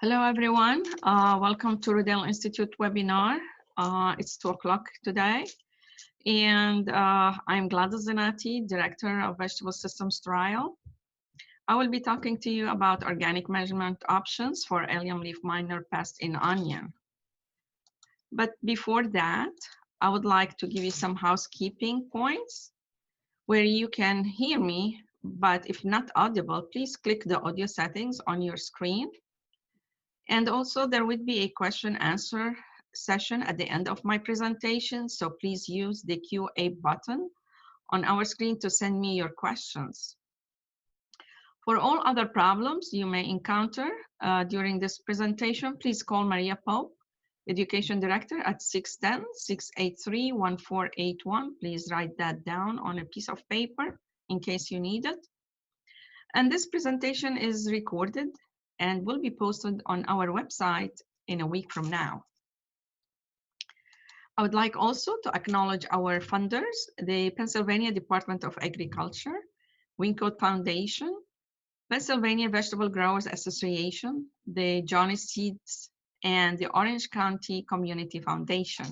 Hello, everyone. Welcome to Rodale Institute webinar. It's 2 o'clock today. And I'm Gladis Zinati, Director of Vegetable Systems Trial. I will be talking to you about organic measurement options for Allium Leafminer pest in onion. But before that, I would like to give you some housekeeping points where you can hear me, but if not audible, please click the audio settings on your screen. And also there will be a question answer session at the end of my presentation. So please use the QA button on our screen to send me your questions. For all other problems you may encounter during this presentation, please call Maria Pope, Education Director at 610-683-1481. Please write that down on a piece of paper in case you need it. And this presentation is recorded and will be posted on our website in a week from now. I would like also to acknowledge our funders, the Pennsylvania Department of Agriculture, Wingcoat Foundation, Pennsylvania Vegetable Growers Association, the Johnny Seeds, and the Orange County Community Foundation.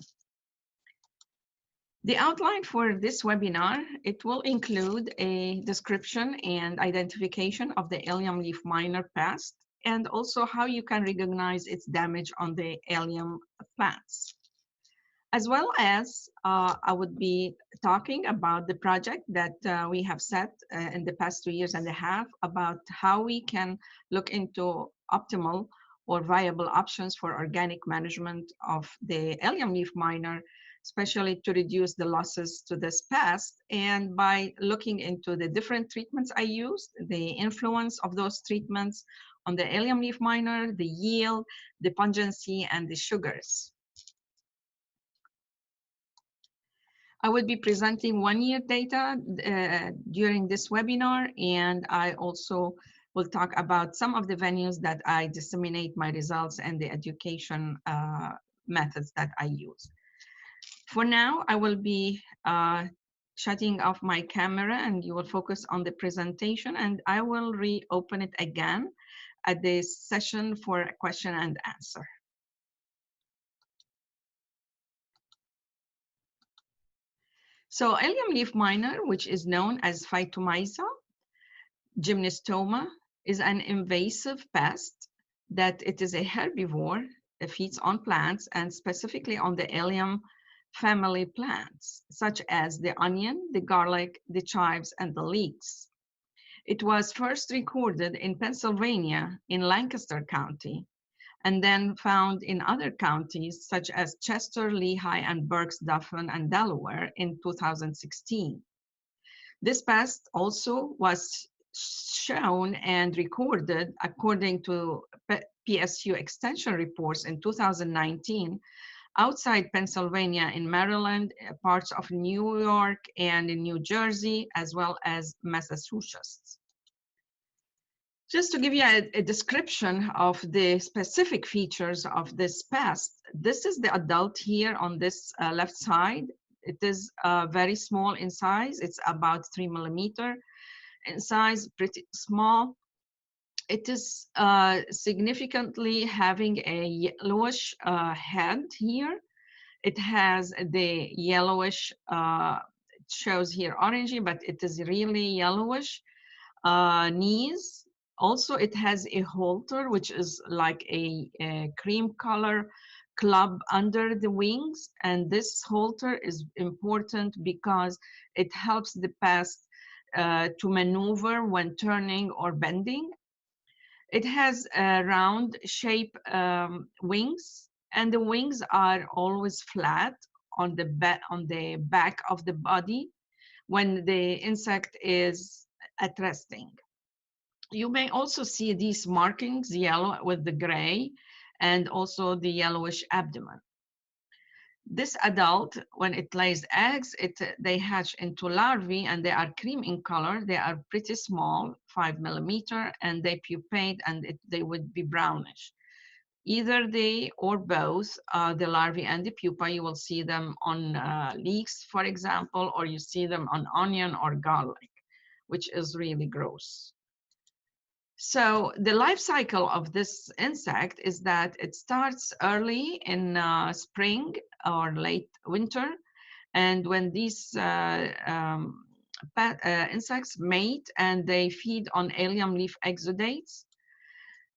The outline for this webinar, it will include a description and identification of the Allium Leafminer pest, and also how you can recognize its damage on the allium plants. As well as I would be talking about the project that we have set in the past 2.5 years about how we can look into optimal or viable options for organic management of the Allium Leafminer, especially to reduce the losses to this pest. And by looking into the different treatments I used, the influence of those treatments on the Allium Leafminer, the yield, the pungency, and the sugars. I will be presenting 1-year data during this webinar, and I also will talk about some of the venues that I disseminate my results and the education methods that I use. For now, I will be shutting off my camera and you will focus on the presentation, and I will reopen it again at this session for a question and answer. So Allium Leafminer, which is known as Phytomyza gymnostoma, is an invasive pest that it is a herbivore that feeds on plants and specifically on the Allium family plants, such as the onion, the garlic, the chives, and the leeks. It was first recorded in Pennsylvania in Lancaster County, and then found in other counties such as Chester, Lehigh, and Berks, Dauphin, and Delaware in 2016. This pest also was shown and recorded according to PSU extension reports in 2019 outside Pennsylvania, in Maryland, parts of New York, and in New Jersey, as well as Massachusetts. Just to give you a description of the specific features of this pest, this is the adult here on this left side. It is very small in size. It's about 3 millimeter in size, pretty small. It is significantly having a yellowish head here. It has the yellowish, it shows here orangey, but it is really yellowish knees. Also, it has a halter, which is like a cream color club under the wings. And this halter is important because it helps the pest to maneuver when turning or bending. It has round shape wings, and the wings are always flat on the back of the body when the insect is at resting. You may also see these markings, yellow with the gray, and also the yellowish abdomen. This adult, when it lays eggs, they hatch into larvae, and they are cream in color. They are pretty small, 5 millimeter, and they pupate, and they would be brownish. Either they or both, the larvae and the pupa, you will see them on leeks, for example, or you see them on onion or garlic, which is really gross. So the life cycle of this insect is that it starts early in spring or late winter. And when these insects mate and they feed on allium leaf exudates,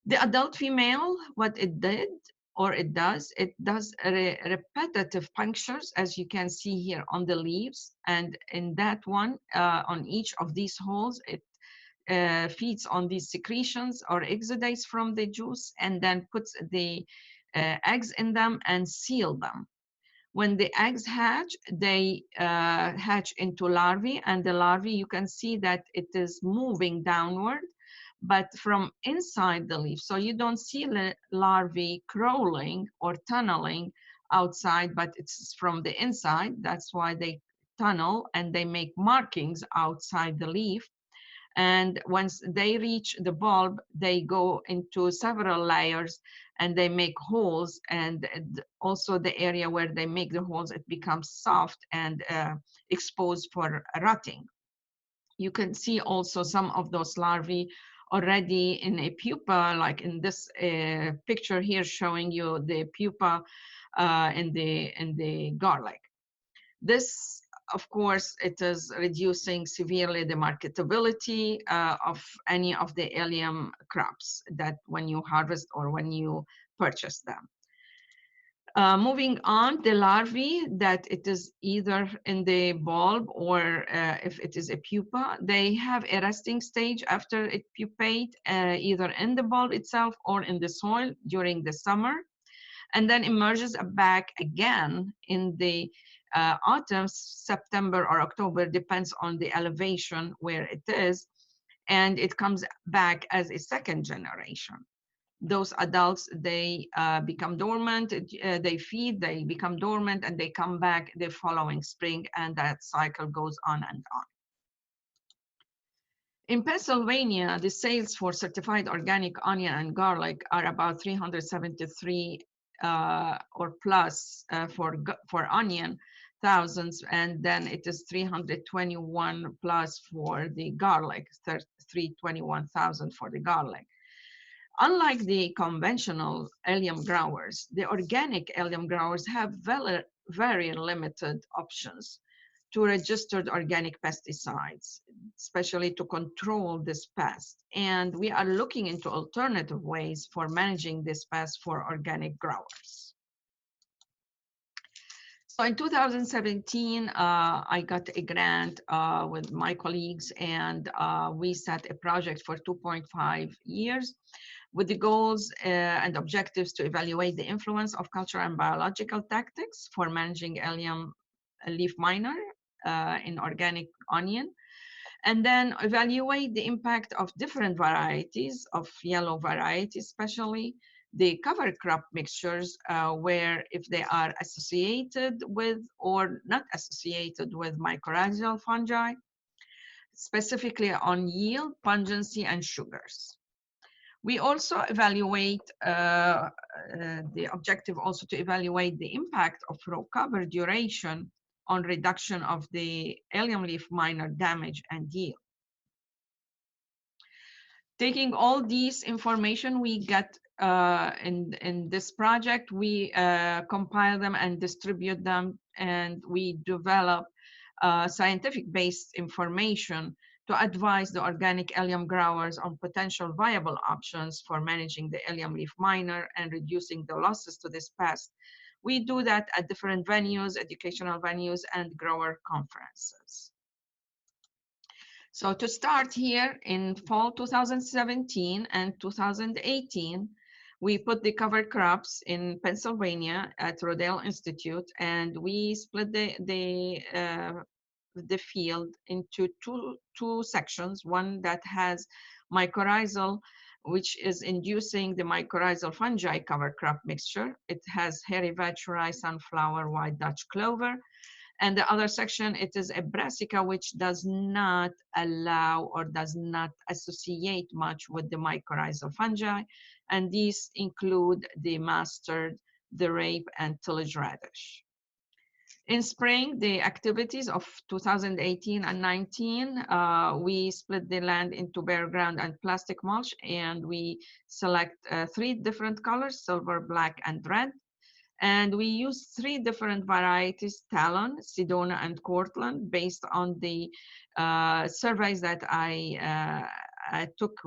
the adult female, what it did or it does repetitive punctures, as you can see here on the leaves. And in that one, on each of these holes, it feeds on these secretions or exudates from the juice and then puts the eggs in them and seal them. When the eggs hatch, they hatch into larvae, and the larvae, you can see that it is moving downward, but from inside the leaf. So you don't see the larvae crawling or tunneling outside, but it's from the inside. That's why they tunnel and they make markings outside the leaf. And once they reach the bulb, they go into several layers and they make holes. And also the area where they make the holes, it becomes soft and exposed for rotting. You can see also some of those larvae already in a pupa, like in this picture here showing you the pupa in the garlic. This, of course, it is reducing severely the marketability of any of the allium crops that when you harvest or when you purchase them. Moving on, the larvae that it is either in the bulb or if it is a pupa, they have a resting stage after it pupate, either in the bulb itself or in the soil during the summer, and then emerges back again in the autumn, September or October, depends on the elevation where it is, and it comes back as a second generation. Those adults, they become dormant, they feed, they become dormant, and they come back the following spring, and that cycle goes on and on. In Pennsylvania, the sales for certified organic onion and garlic are about 373 or plus for onion, thousands, and then it is 321 plus for the garlic, 321,000 for the garlic. Unlike the conventional allium growers, the organic allium growers have very limited options to registered organic pesticides, especially to control this pest. And we are looking into alternative ways for managing this pest for organic growers. So in 2017, I got a grant with my colleagues, and we set a project for 2.5 years with the goals and objectives to evaluate the influence of cultural and biological tactics for managing allium leafminer in organic onion, and then evaluate the impact of different varieties of yellow varieties, especially the cover crop mixtures, where if they are associated with or not associated with mycorrhizal fungi, specifically on yield, pungency, and sugars. We also evaluate, the objective also to evaluate the impact of row cover duration on reduction of the allium leafminer damage and yield. Taking all these information we get in this project, we compile them and distribute them, and we develop scientific-based information to advise the organic allium growers on potential viable options for managing the allium leafminer and reducing the losses to this pest. We do that at different venues, educational venues, and grower conferences. So to start here in fall 2017 and 2018, we put the cover crops in Pennsylvania at Rodale Institute, and we split the field into two sections, one that has mycorrhizal, which is inducing the mycorrhizal fungi cover crop mixture. It has hairy vetch, rye, sunflower, white Dutch clover. And the other section, it is a Brassica, which does not allow or does not associate much with the mycorrhizal fungi. And these include the mustard, the rape, and tillage radish. In spring, the activities of 2018 and 19, we split the land into bare ground and plastic mulch, and we select 3 different colors, silver, black, and red. And we use 3 different varieties, Talon, Sedona, and Cortland, based on the surveys that I took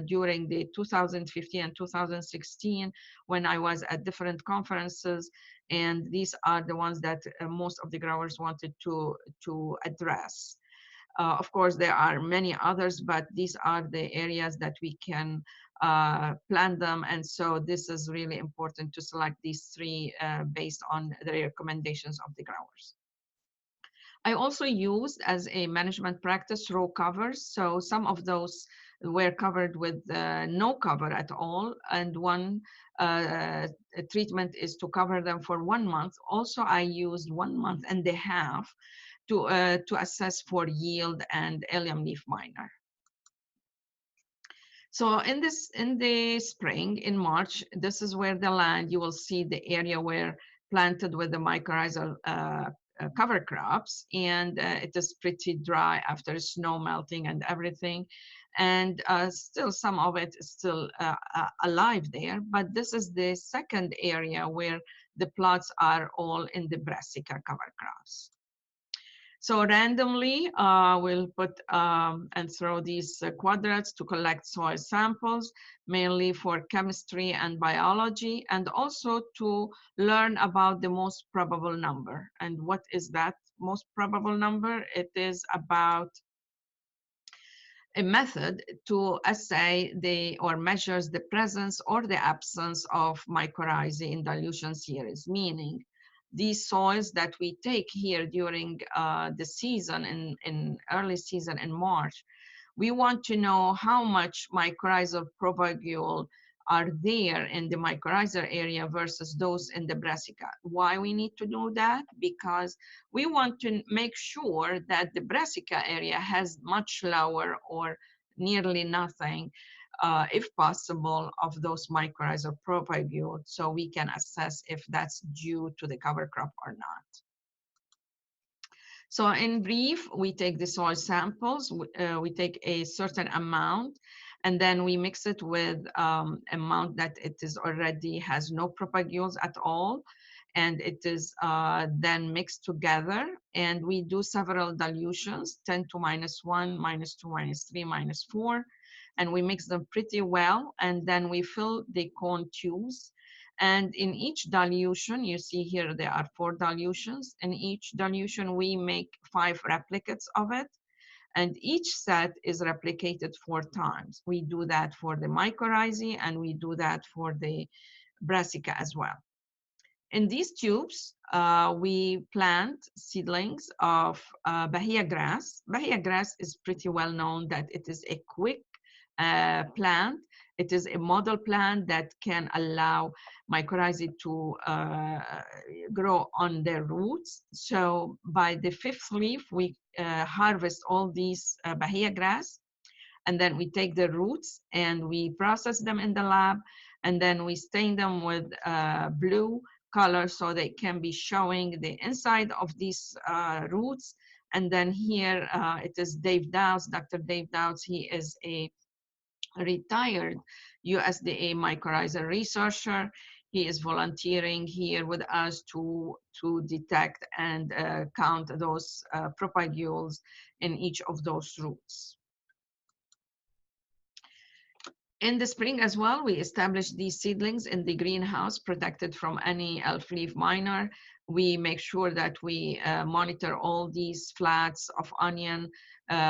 during the 2015 and 2016 when I was at different conferences. And these are the ones that most of the growers wanted to address. Of course, there are many others, but these are the areas that we can plan them. And so this is really important to select these 3 based on the recommendations of the growers. I also used as a management practice row covers. So some of those were covered with no cover at all. And one treatment is to cover them for 1 month. Also, I used 1.5 months to assess for yield and allium leaf miner. So in the spring, in March, this is where the land, you will see the area where planted with the mycorrhizal cover crops, and it is pretty dry after snow melting and everything. And still some of it is still alive there, but this is the second area where the plots are all in the Brassica cover crops. So randomly, we'll put and throw these quadrats to collect soil samples, mainly for chemistry and biology, and also to learn about the most probable number. And what is that most probable number? It is about a method to assay or measures the presence or the absence of mycorrhizae in dilution series, meaning these soils that we take here during the season, in early season in March, we want to know how much mycorrhizal propagule are there in the mycorrhizal area versus those in the brassica. Why we need to do that? Because we want to make sure that the brassica area has much lower or nearly nothing, if possible, of those mycorrhizal propagule, so we can assess if that's due to the cover crop or not. So in brief, we take the soil samples, we take a certain amount, and then we mix it with amount that it is already has no propagules at all. And it is then mixed together, and we do several dilutions, 10 to -1, -2, -3, -4, and we mix them pretty well, and then we fill the cone tubes. And in each dilution, you see here there are 4 dilutions. In each dilution, we make 5 replicates of it, and each set is replicated 4 times. We do that for the mycorrhizae, and we do that for the brassica as well. In these tubes, we plant seedlings of Bahia grass. Bahia grass is pretty well known that it is a quick plant. It is a model plant that can allow mycorrhizae to grow on their roots. So by the 5th leaf, we harvest all these Bahia grass, and then we take the roots and we process them in the lab, and then we stain them with blue color so they can be showing the inside of these roots. And then here it is Dave Dowds, Dr. Dave Dowds. He is a retired USDA mycorrhizal researcher. He is volunteering here with us to detect and count those propagules in each of those roots. In the spring as well, we established these seedlings in the greenhouse, protected from any elf leaf miner. We make sure that we monitor all these flats of onion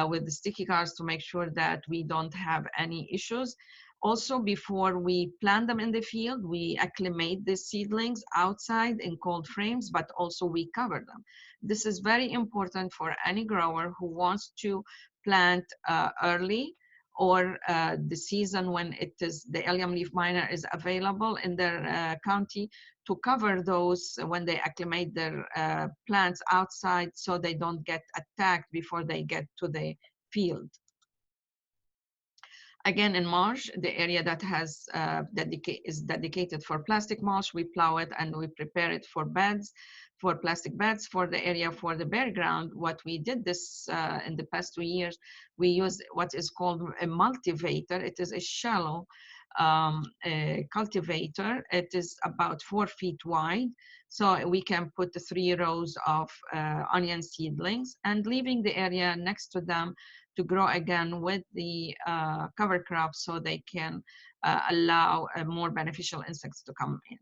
with the sticky cards to make sure that we don't have any issues. Also, before we plant them in the field, we acclimate the seedlings outside in cold frames, but also we cover them. This is very important for any grower who wants to plant early, or the season when it is the allium leaf miner is available in their county, to cover those when they acclimate their plants outside, so they don't get attacked before they get to the field. Again, in March, the area that has is dedicated for plastic mulch, we plow it and we prepare it for beds, for plastic beds. For the area for the bare ground, what we did this in the past 2 years, we used what is called a multivator. It is a shallow a cultivator. It is about 4 feet wide. So we can put the 3 rows of onion seedlings and leaving the area next to them to grow again with the cover crops so they can allow more beneficial insects to come in.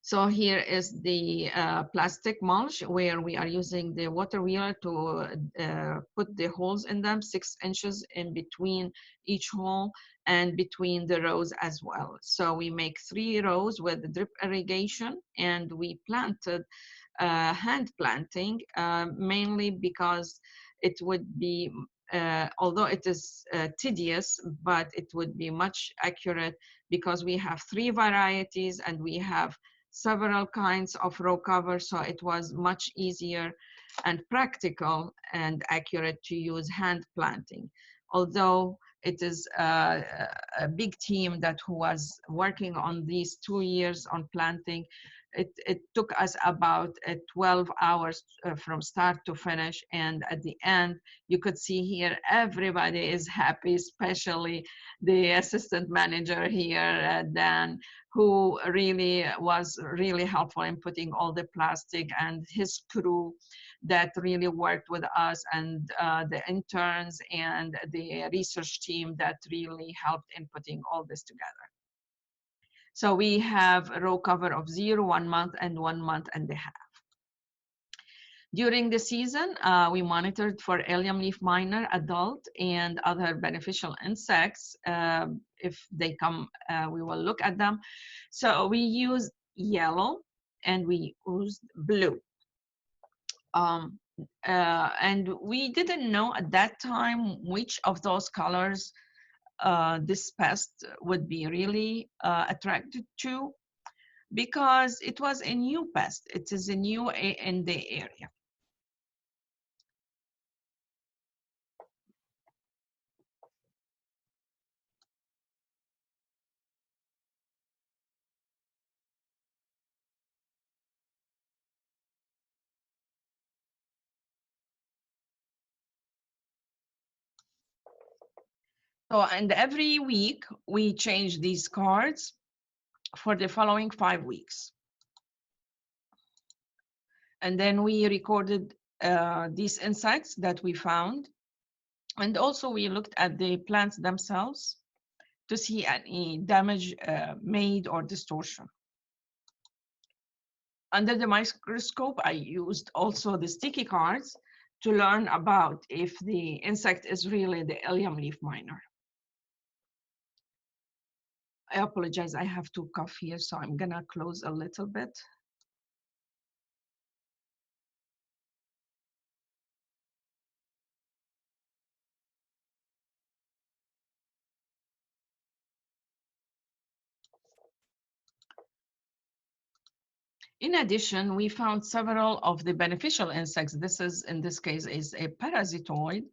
So here is the plastic mulch where we are using the water wheeler to put the holes in them, 6 inches in between each hole and between the rows as well. So we make 3 rows with drip irrigation, and we planted hand planting mainly because it would be although it is tedious, but it would be much accurate because we have 3 varieties and we have several kinds of row cover, so it was much easier and practical and accurate to use hand planting. Although it is a big team that who was working on these 2 years on planting, it took us about 12 hours from start to finish, and at the end you could see here everybody is happy, especially the assistant manager here, Dan, who really was really helpful in putting all the plastic, and his crew that really worked with us, and the interns and the research team that really helped in putting all this together. So we have a row cover of 0, 1 month, and 1 month and a half. During the season, we monitored for Allium Leafminer adult and other beneficial insects. If they come, we will look at them. So we use yellow and we used blue. And we didn't know at that time which of those colors this pest would be really attracted to, because it was a new pest. It is a new in the area. So, and every week we change these cards for the following 5 weeks. And then we recorded these insects that we found. And also we looked at the plants themselves to see any damage made or distortion. Under the microscope, I used also the sticky cards to learn about if the insect is really the Allium Leafminer. I apologize, I have to cough here, so I'm gonna close a little bit. In addition, we found several of the beneficial insects. This is, in this case, is a parasitoid.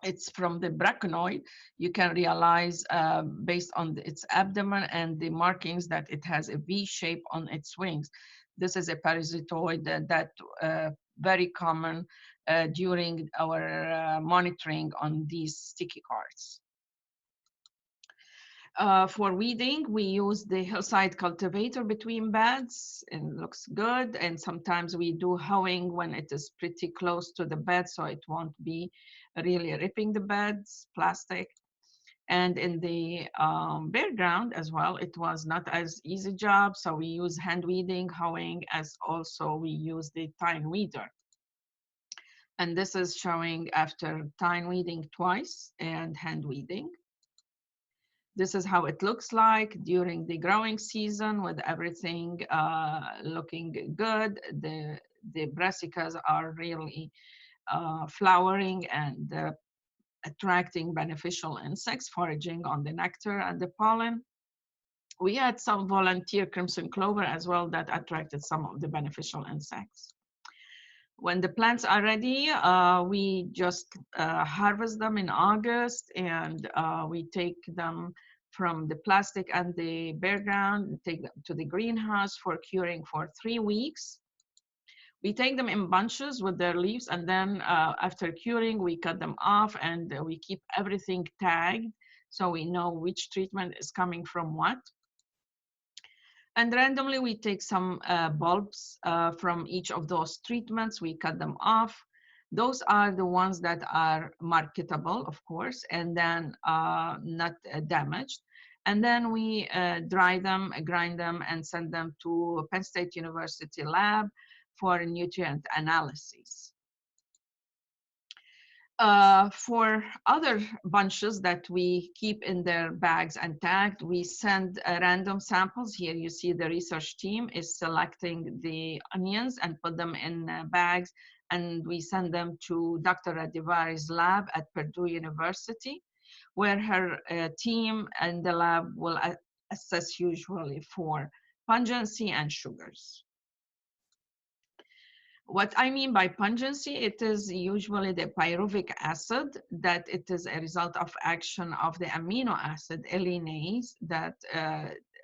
It's from the braconid. You can realize based on its abdomen and the markings that it has a V shape on its wings. This is a parasitoid that very common during our monitoring on these sticky cards. For weeding, we use the hillside cultivator between beds, and it looks good. And sometimes we do hoeing when it is pretty close to the bed, so it won't be really ripping the beds, plastic. And in the bare ground as well, it was not as easy job, so we use hand weeding, hoeing, as also we use the tine weeder. And this is showing after tine weeding twice and hand weeding. This is how it looks like during the growing season with everything looking good. The brassicas are really flowering and attracting beneficial insects, foraging on the nectar and the pollen. We had some volunteer crimson clover as well that attracted some of the beneficial insects. When the plants are ready, we just harvest them in August, and we take them from the plastic and the bare ground, take them to the greenhouse for curing for 3 weeks. We take them in bunches with their leaves, and then after curing, we cut them off, and we keep everything tagged so we know which treatment is coming from what. And randomly, we take some bulbs from each of those treatments. We cut them off. Those are the ones that are marketable, of course, and then not damaged. And then we dry them, grind them, and send them to Penn State University lab for nutrient analysis. For other bunches that we keep in their bags and tagged, we send random samples. Here you see the research team is selecting the onions and put them in bags, and we send them to Dr. Radivari's lab at Purdue University, where her team and the lab will assess usually for pungency and sugars. What I mean by pungency, it is usually the pyruvic acid that it is a result of action of the amino acid alliinase that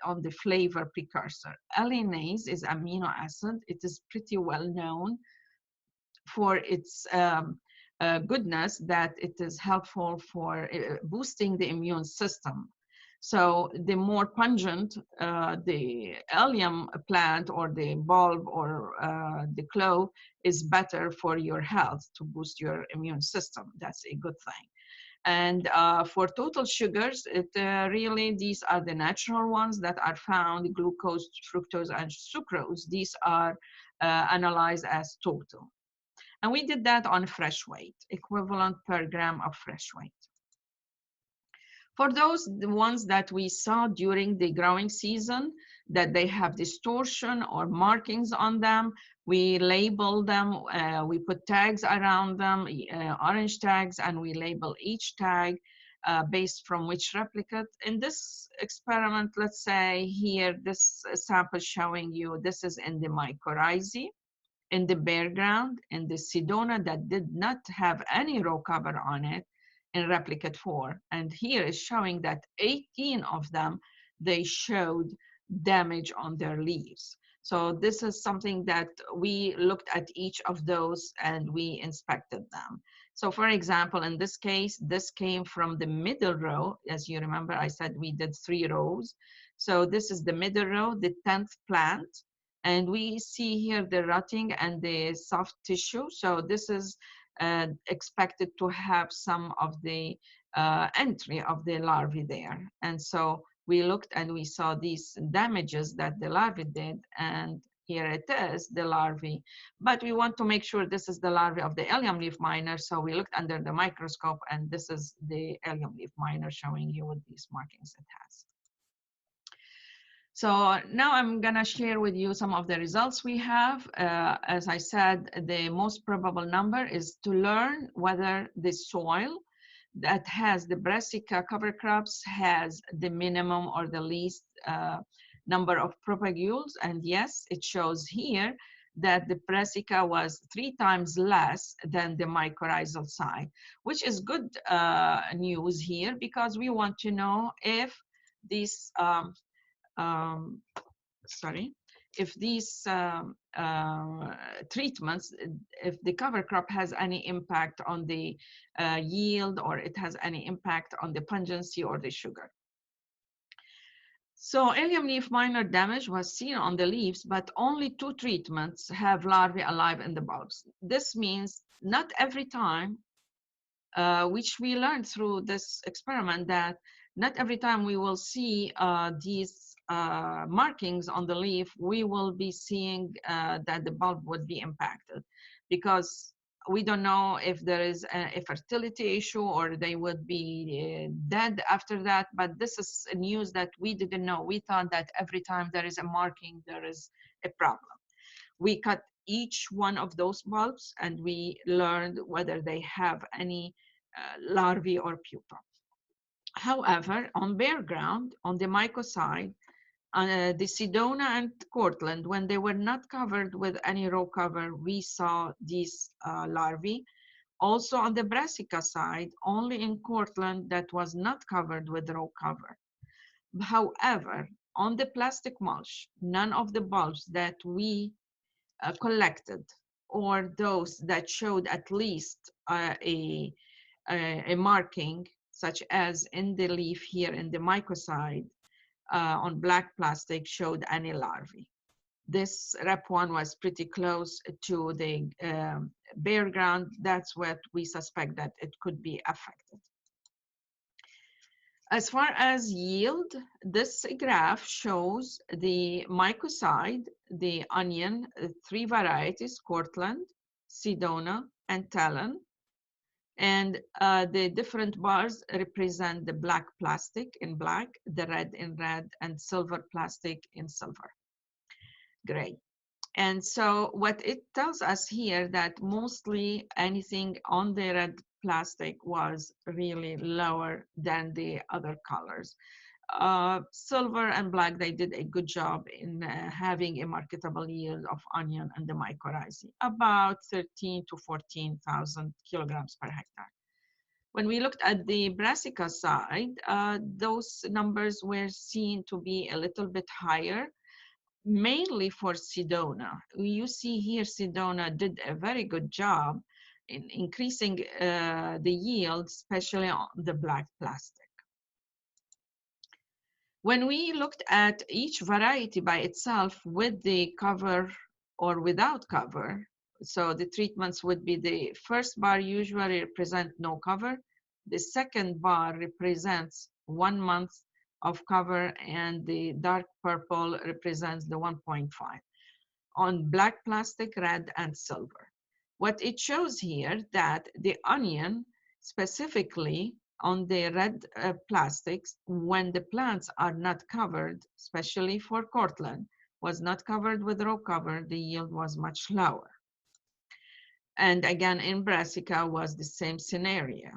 on the flavor precursor. Alliinase is amino acid. It is pretty well known for its goodness, that it is helpful for boosting the immune system. So the more pungent the allium plant or the bulb or the clove is, better for your health to boost your immune system. That's a good thing. And for total sugars, really, these are the natural ones that are found: glucose, fructose, and sucrose. These are analyzed as total. And we did that on fresh weight, equivalent per gram of fresh weight. For those, the ones that we saw during the growing season, that they have distortion or markings on them, we label them, we put tags around them, orange tags, and we label each tag based from which replicate. In this experiment, let's say here, this sample showing you, this is in the mycorrhizae, in the bare ground, in the Sedona that did not have any row cover on it, in replicate 4. And here is showing that 18 of them, they showed damage on their leaves. So this is something that we looked at each of those and we inspected them. So for example, in this case, this came from the middle row. As you remember, I said we did 3 rows. So this is the middle row, the 10th plant. And we see here the rotting and the soft tissue. So this is expected to have some of the entry of the larvae there. And so we looked and we saw these damages that the larvae did, and here it is, the larvae. But we want to make sure this is the larvae of the allium leaf miner, so we looked under the microscope, and this is the allium leaf miner showing you what these markings it has. So now I'm gonna share with you some of the results we have. As I said, the most probable number is to learn whether the soil that has the Brassica cover crops has the minimum or the least number of propagules. And yes, it shows here that the Brassica was 3 times less than the mycorrhizal side, which is good news here, because we want to know if these if these treatments, if the cover crop has any impact on the yield, or it has any impact on the pungency or the sugar. So allium leaf miner damage was seen on the leaves, but only 2 treatments have larvae alive in the bulbs. This means not every time, which we learned through this experiment, that not every time we will see these markings on the leaf, we will be seeing that the bulb would be impacted, because we don't know if there is a fertility issue or they would be dead after that. But this is news that we didn't know. We thought that every time there is a marking, there is a problem. We cut each one of those bulbs and we learned whether they have any larvae or pupa. However, on bare ground, on the myco side, The Sedona and Cortland, when they were not covered with any row cover, we saw these larvae. Also on the Brassica side, only in Cortland that was not covered with row cover. However, on the plastic mulch, none of the bulbs that we collected, or those that showed at least a marking, such as in the leaf here in the mycoside, on black plastic, showed any larvae. This rep1 was pretty close to the bare ground. That's what we suspect that it could be affected. As far as yield, this graph shows the mycoside, the onion, three varieties, Cortland, Sedona, and Talon. And the different bars represent the black plastic in black, the red in red, and silver plastic in silver, gray. And so what it tells us here that mostly anything on the red plastic was really lower than the other colors. Silver and black, they did a good job in having a marketable yield of onion and the mycorrhizae, about 13 to 14,000 kilograms per hectare. When we looked at the Brassica side, those numbers were seen to be a little bit higher, mainly for Sedona. You see here, Sedona did a very good job in increasing the yield, especially on the black plastic. When we looked at each variety by itself with the cover or without cover, so the treatments would be the first bar usually represent no cover, the second bar represents 1 month of cover, and the dark purple represents the 1.5 on black plastic, red, and silver. What it shows here that the onion specifically on the red plastics, when the plants are not covered, especially for Cortland, was not covered with row cover, the yield was much lower. And again, in Brassica was the same scenario.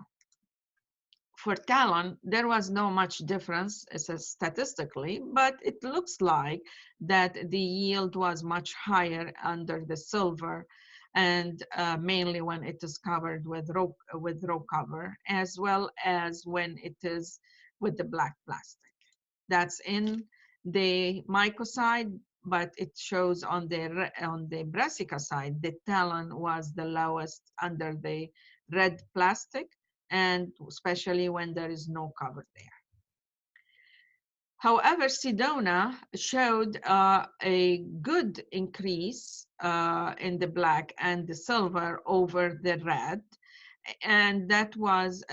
For Talon, there was no much difference statistically, but it looks like that the yield was much higher under the silver, and mainly when it is covered with row cover, as well as when it is with the black plastic. That's in the mycoside, but it shows on the Brassica side, the Talon was the lowest under the red plastic, and especially when there is no cover there. However, Sedona showed a good increase in the black and the silver over the red, and that was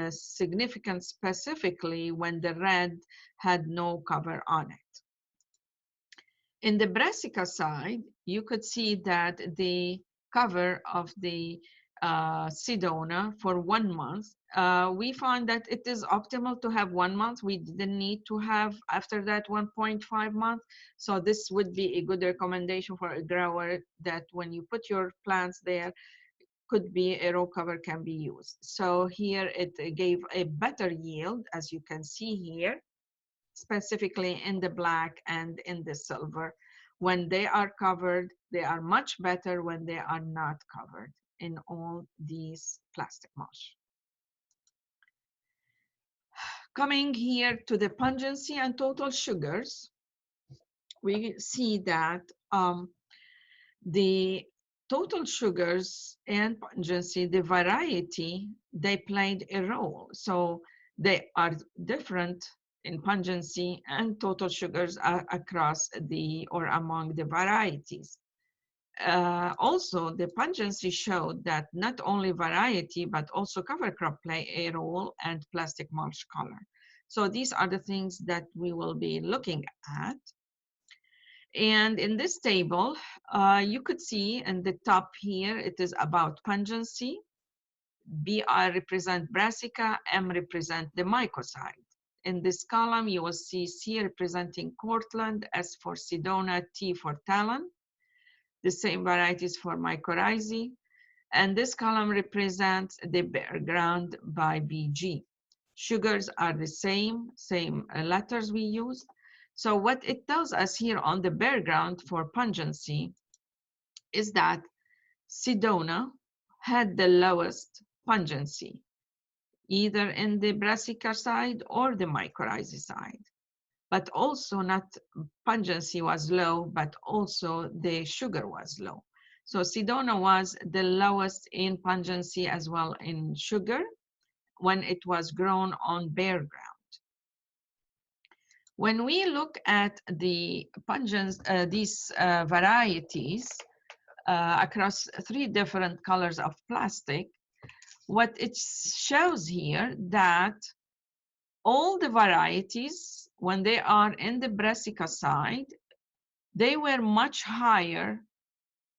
significant specifically when the red had no cover on it. In the Brassica side, you could see that the cover of the Sedona for 1 month, we found that it is optimal to have 1 month. We didn't need to have after that 1.5 months. So this would be a good recommendation for a grower that when you put your plants there, could be a row cover can be used. So here it gave a better yield, as you can see here, specifically in the black and in the silver. When they are covered, they are much better when they are not covered in all these plastic mulch. Coming here to the pungency and total sugars, we see that the total sugars and pungency, the variety, they played a role. So they are different in pungency and total sugars across the or among the varieties. Also, the pungency showed that not only variety, but also cover crop play a role and plastic mulch color. So these are the things that we will be looking at. And in this table, you could see in the top here, it is about pungency. BR represent Brassica, M represent the mycoside. In this column, you will see C representing Cortland, S for Sedona, T for Talon. The same varieties for mycorrhizae. And this column represents the bare ground by BG. Sugars are the same letters we used. So what it tells us here on the bare ground for pungency is that Sedona had the lowest pungency, either in the Brassica side or the mycorrhizae side. But also not pungency was low, but also the sugar was low. So Sedona was the lowest in pungency as well in sugar when it was grown on bare ground. When we look at the these varieties across 3 different colors of plastic, what it shows here that all the varieties, when they are in the Brassica side, they were much higher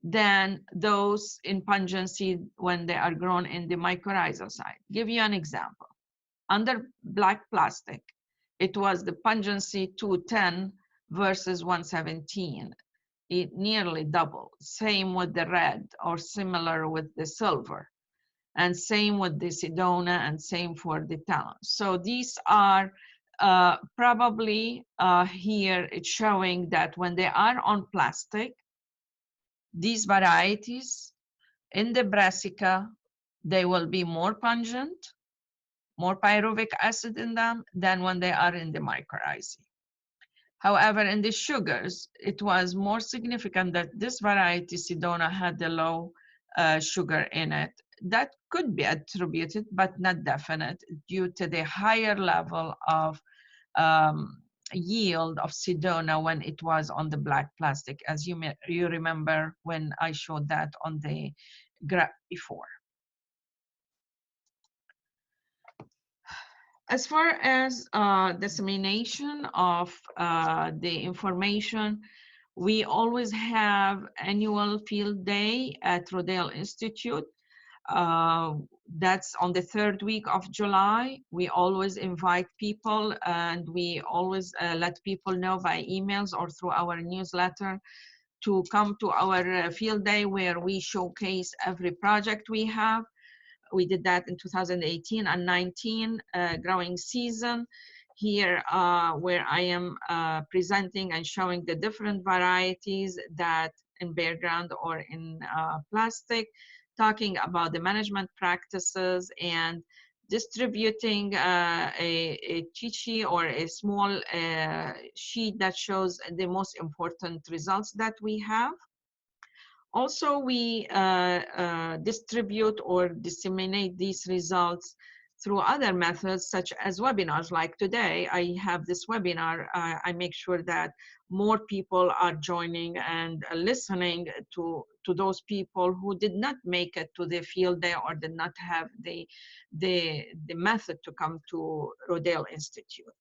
than those in pungency when they are grown in the mycorrhizal side. Give you an example. Under black plastic, it was the pungency 210 versus 117. It nearly doubled. Same with the red, or similar with the silver. And same with the Sedona, and same for the talon. So these are probably here it's showing that when they are on plastic, these varieties in the Brassica, they will be more pungent, more pyruvic acid in them than when they are in the mycorrhizae. However, in the sugars, it was more significant that this variety, Sedona, had the low sugar in it. That could be attributed, but not definite, due to the higher level of yield of Sedona when it was on the black plastic, as you remember when I showed that on the graph before. As far as dissemination of the information, we always have annual field day at Rodale Institute. That's on the 3rd week of July. We always invite people, and we always let people know by emails or through our newsletter to come to our field day, where we showcase every project we have. We did that in 2018 and 19 growing season. Here, where I am presenting and showing the different varieties that in bare ground or in plastic, talking about the management practices and distributing a cheat sheet or a small sheet that shows the most important results that we have. Also, we distribute or disseminate these results through other methods, such as webinars. Like today, I have this webinar. I make sure that more people are joining and listening to those people who did not make it to the field day or did not have the method to come to Rodale Institute.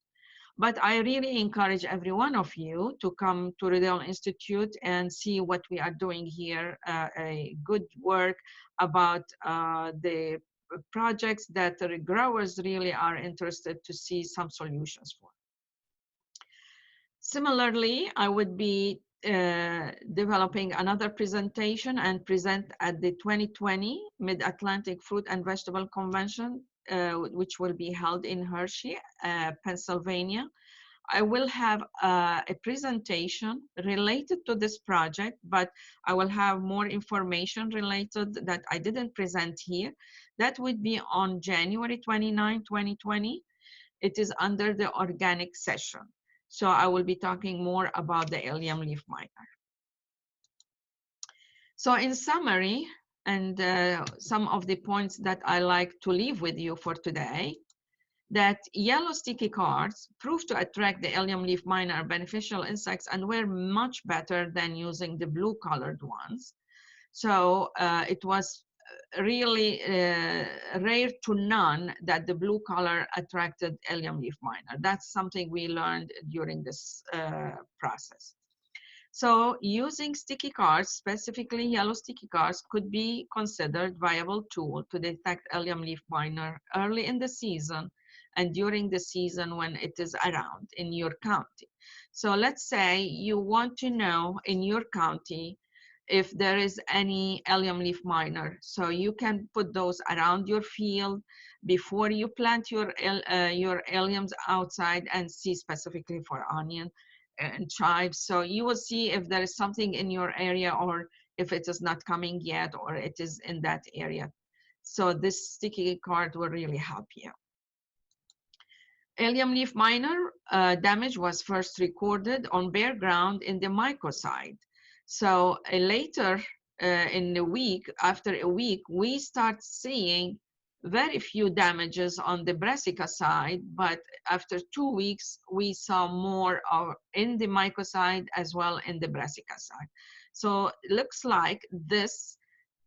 But I really encourage every one of you to come to Rodale Institute and see what we are doing here, a good work about the projects that the growers really are interested to see some solutions for. Similarly, I would be developing another presentation and present at the 2020 Mid-Atlantic Fruit and Vegetable Convention, which will be held in Hershey, Pennsylvania. I will have a presentation related to this project, but I will have more information related that I didn't present here. That would be on January 29, 2020. It is under the organic session. So I will be talking more about the Allium Leafminer. So in summary, and some of the points that I like to leave with you for today, that yellow sticky cards proved to attract the Allium Leafminer beneficial insects and were much better than using the blue colored ones. So it was really rare to none that the blue color attracted Allium Leafminer. That's something we learned during this process. So using sticky cards, specifically yellow sticky cards, could be considered viable tool to detect Allium Leafminer early in the season and during the season when it is around in your county. So let's say you want to know in your county if there is any Allium Leafminer. So you can put those around your field before you plant your alliums outside and see specifically for onion and chives. So you will see if there is something in your area or if it is not coming yet or it is in that area. So this sticky card will really help you. Allium leaf miner damage was first recorded on bare ground in the mycoside. So later in the week, after a week, we start seeing very few damages on the Brassica side, but after 2 weeks, we saw more in the mycoside as well in the Brassica side. So it looks like this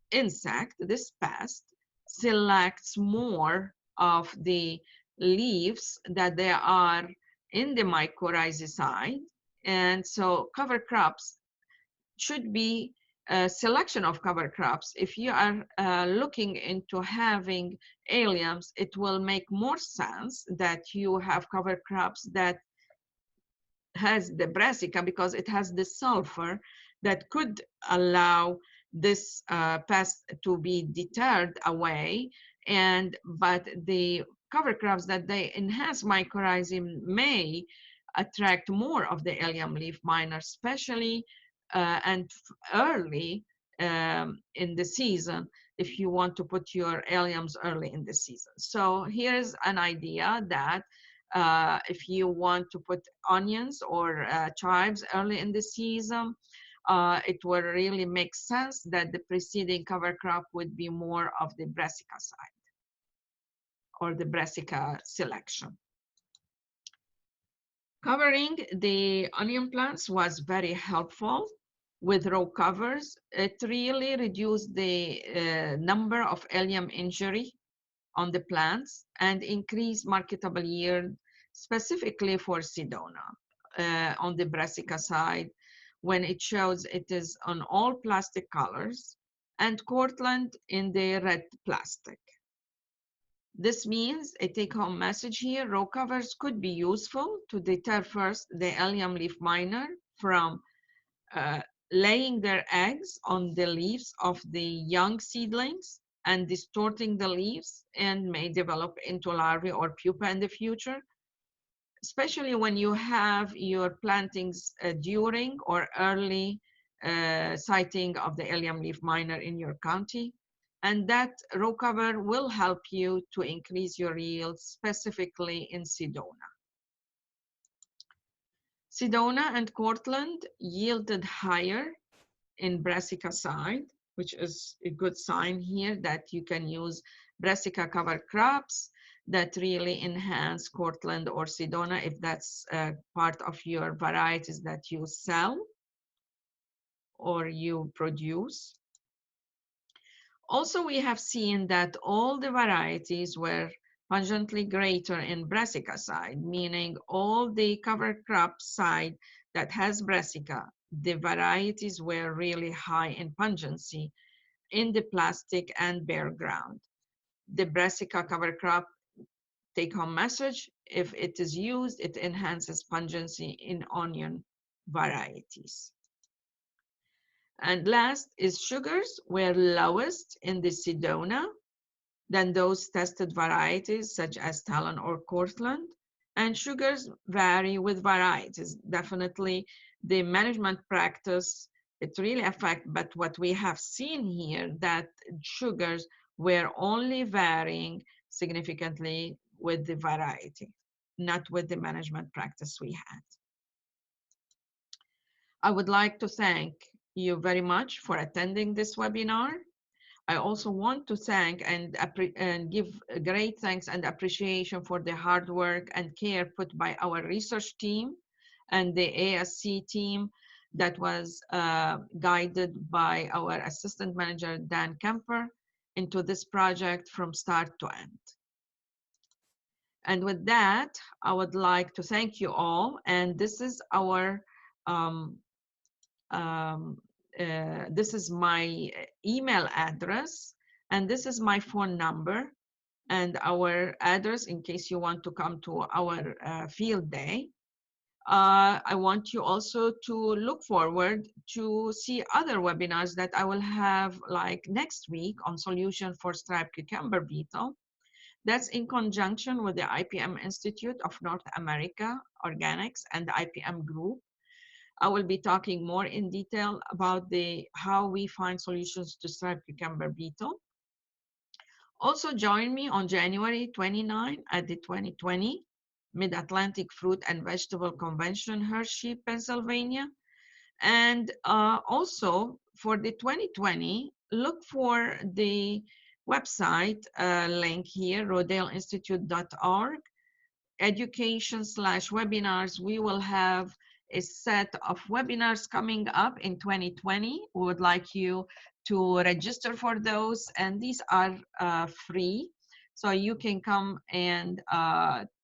insect, this pest, selects more of the leaves that they are in the mycorrhizae side. And so cover crops should be a selection of cover crops. If you are looking into having alliums, it will make more sense that you have cover crops that has the brassica because it has the sulfur that could allow this pest to be deterred away. But the cover crops that they enhance mycorrhizae may attract more of the allium leaf miner, especially and early in the season, if you want to put your alliums early in the season. So here's an idea that if you want to put onions or chives early in the season, it will really make sense that the preceding cover crop would be more of the brassica side or the brassica selection. Covering the onion plants was very helpful with row covers. It really reduced the number of allium injury on the plants and increase marketable yield, specifically for Sedona on the Brassica side, when it shows it is on all plastic colors, and Cortland in the red plastic. This means a take-home message here: row covers could be useful to deter first the allium leaf miner from uh, laying their eggs on the leaves of the young seedlings and distorting the leaves and may develop into larvae or pupa in the future, especially when you have your plantings during or early sighting of the allium leaf miner in your county. And that row cover will help you to increase your yield, specifically in Sedona. Sedona and Cortland yielded higher in Brassica side, which is a good sign here that you can use Brassica cover crops that really enhance Cortland or Sedona if that's part of your varieties that you sell or you produce. Also, we have seen that all the varieties were pungently greater in Brassica side, meaning all the cover crop side that has Brassica, the varieties were really high in pungency in the plastic and bare ground. The Brassica cover crop take-home message: if it is used, it enhances pungency in onion varieties. And last is sugars were lowest in the Sedona than those tested varieties such as Talon or Cortland. And sugars vary with varieties. Definitely the management practice, it really affects, but what we have seen here that sugars were only varying significantly with the variety, not with the management practice we had. I would like to thank you very much for attending this webinar. I also want to thank and give great thanks and appreciation for the hard work and care put by our research team and the ASC team that was guided by our assistant manager, Dan Kemper, into this project from start to end. And with that, I would like to thank you all. And this is our this is my email address, and this is my phone number and our address in case you want to come to our field day. I want you also to look forward to see other webinars that I will have like next week on solution for striped cucumber beetle. That's in conjunction with the IPM Institute of North America Organics and the IPM Group. I will be talking more in detail about how we find solutions to striped cucumber beetle. Also join me on January 29 at the 2020 Mid-Atlantic Fruit and Vegetable Convention, Hershey, Pennsylvania. And also for the 2020, look for the website link here, rodaleinstitute.org, education/webinars. We will have a set of webinars coming up in 2020. We would like you to register for those, and these are free. So you can come and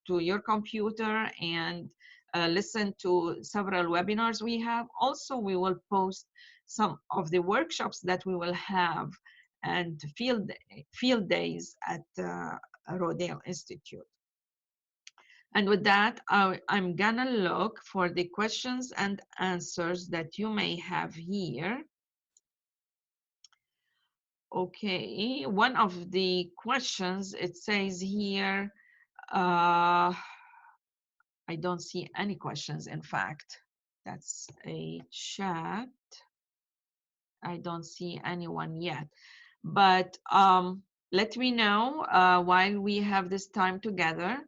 to your computer and listen to several webinars we have. Also, we will post some of the workshops that we will have and field days at Rodale Institute. And with that, I'm gonna look for the questions and answers that you may have here. Okay, one of the questions, it says here, I don't see any questions, in fact. That's a chat. I don't see anyone yet. But let me know while we have this time together,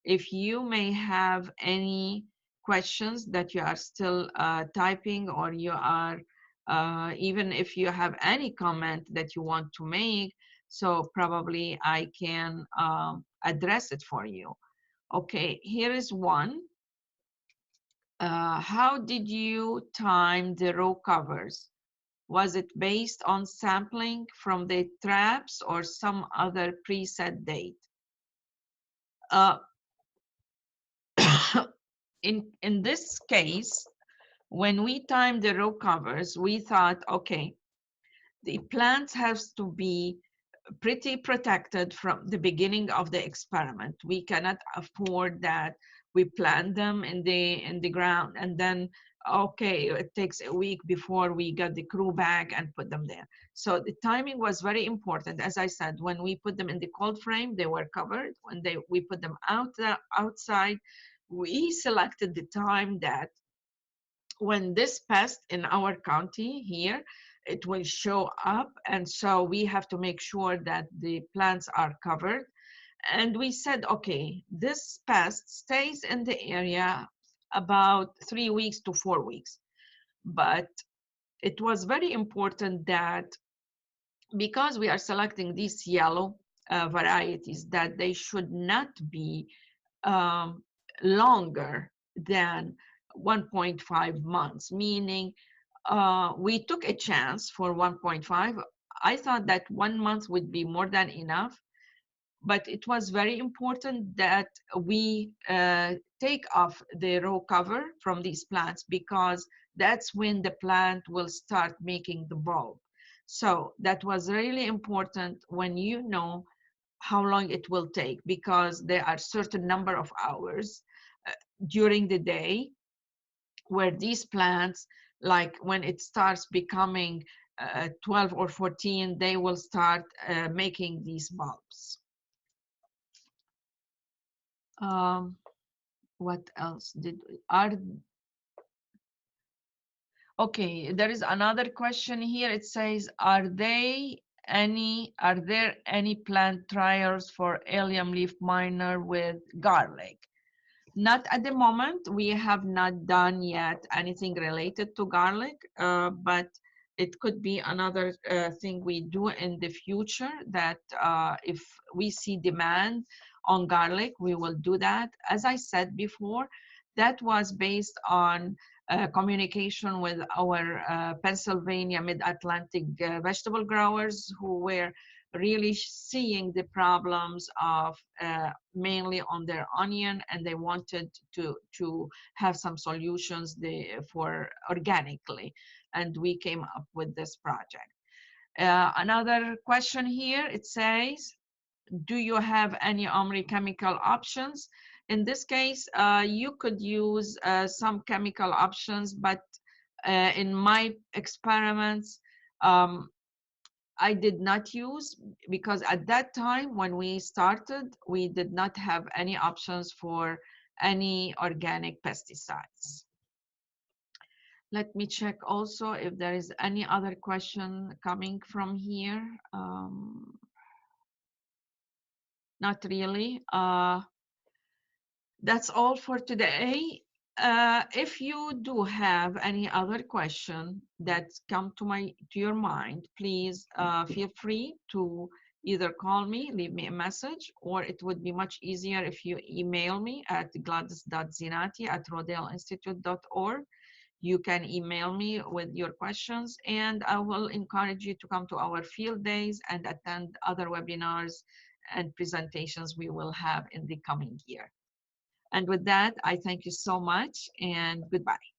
if you may have any questions that you are still typing, or you are, even if you have any comment that you want to make, so probably I can address it for you. Okay, here is one. How did you time the row covers? Was it based on sampling from the traps or some other preset date? In this case, when we timed the row covers, we thought, okay, the plants has to be pretty protected from the beginning of the experiment. We cannot afford that we plant them in the ground and then, okay, it takes a week before we get the crew back and put them there. So the timing was very important. As I said, when we put them in the cold frame, they were covered. When we put them outside, we selected the time that when this pest in our county here, it will show up. And so we have to make sure that the plants are covered. And we said, okay, this pest stays in the area about 3 weeks to 4 weeks. But it was very important that, because we are selecting these yellow varieties, that they should not be longer than 1.5 months, meaning we took a chance for 1.5. I thought that 1 month would be more than enough, but it was very important that we take off the row cover from these plants, because that's when the plant will start making the bulb. So that was really important, when you know how long it will take, because there are certain number of hours during the day where these plants, like when it starts becoming 12 or 14, they will start making these bulbs. What else okay, there is another question here. It says, are there any plant trials for Allium Leafminer with garlic? Not at the moment. We have not done yet anything related to garlic, but it could be another thing we do in the future, that if we see demand on garlic, we will do that. As I said before, that was based on communication with our Pennsylvania Mid-Atlantic vegetable growers, who were really seeing the problems of mainly on their onion, and they wanted to have some solutions for organically, and we came up with this project. Another question here, it says, do you have any OMRI chemical options? In this case, you could use some chemical options, but in my experiments, I did not use, because at that time when we started, we did not have any options for any organic pesticides. Let me check also if there is any other question coming from here. Not really. That's all for today. If you do have any other question that come to your mind, please feel free to either call me, leave me a message, or it would be much easier if you email me at gladys.zinati@rodaleinstitute.org. You can email me with your questions, and I will encourage you to come to our field days and attend other webinars and presentations we will have in the coming year. And with that, I thank you so much and goodbye.